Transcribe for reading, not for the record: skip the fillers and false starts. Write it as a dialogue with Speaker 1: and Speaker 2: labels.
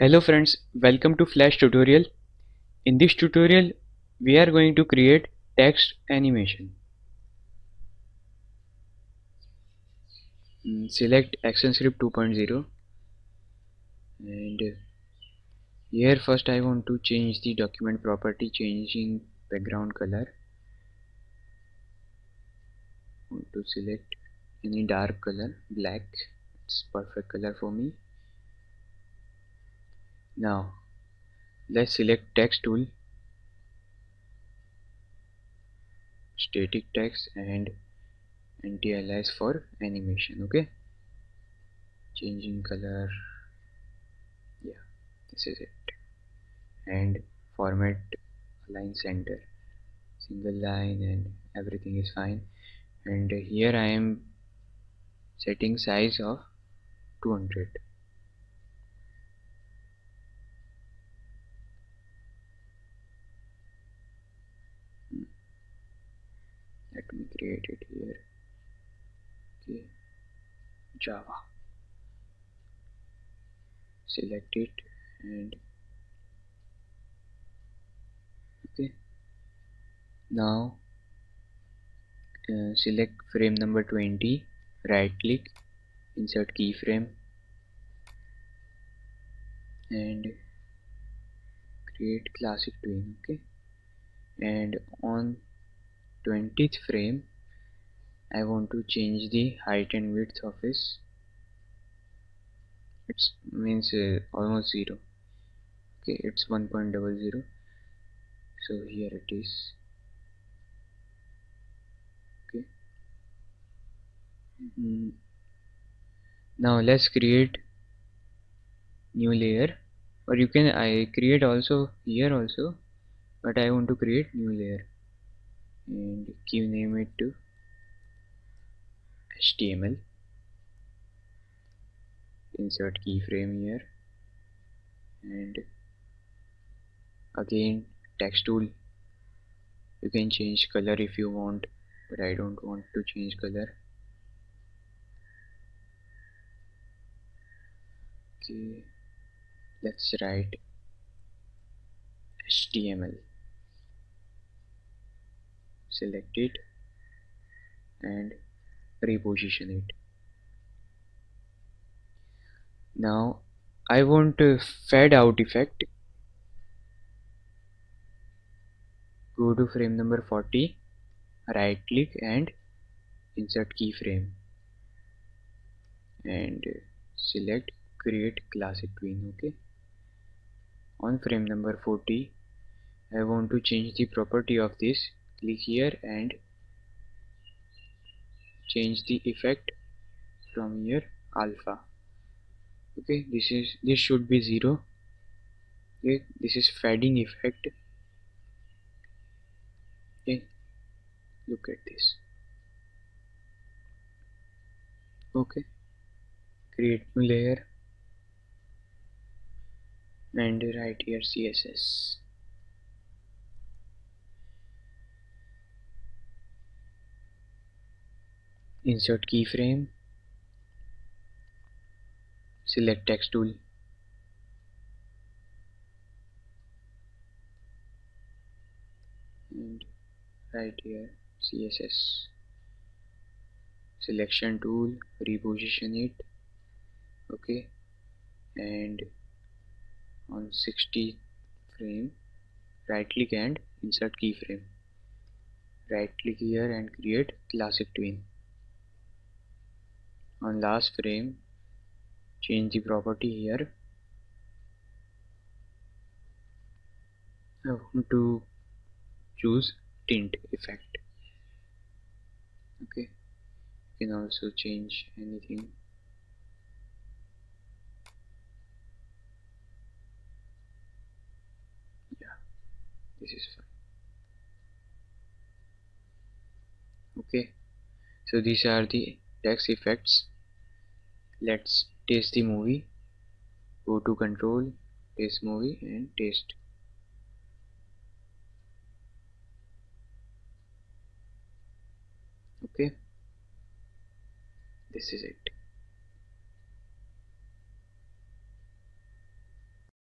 Speaker 1: Hello friends, welcome to Flash tutorial. In this tutorial, we are going to create text animation. Select ActionScript 2.0 and here first I want to change the document property, changing background color. I want to select any dark color, black. It's perfect color for me. Now let's select text tool, static text and anti-alias for animation. Okay, changing color, yeah, this is it. And format align center, single line, and everything is fine. And here I am setting size of 200. Let me create it here. Okay, Java, select it and okay. Now select frame number 20, right click, insert keyframe and create classic twin. Okay, and on 20th frame I want to change the height and width of this. It means almost 0. Okay, it's 1.00, so here it is. Okay, now let's create new layer, or you can I create also here also, but I want to create new layer and key name it to HTML. Insert keyframe here and again text tool. You can change color if you want, but I don't want to change color. Okay, let's write HTML. Select it and reposition it. Now I want a fade out effect. Go to frame number 40, right click and insert keyframe and select create classic twin. Okay, on frame number 40 I want to change the property of this. Click here and change the effect from here alpha. Okay, this should be 0. Okay, this is fading effect. Okay, look at this. Okay, create new layer and write here CSS. Insert keyframe, select text tool and write here CSS. Selection tool, reposition it. Okay, and on 60 frame right click and insert keyframe. Right click here and create classic twin. On last frame change the property here. I want to choose tint effect. Okay, you can also change anything. Yeah, this is fine. Okay, so these are the text effects. Let's taste the movie. Go to control, taste movie and taste. Okay, this is it.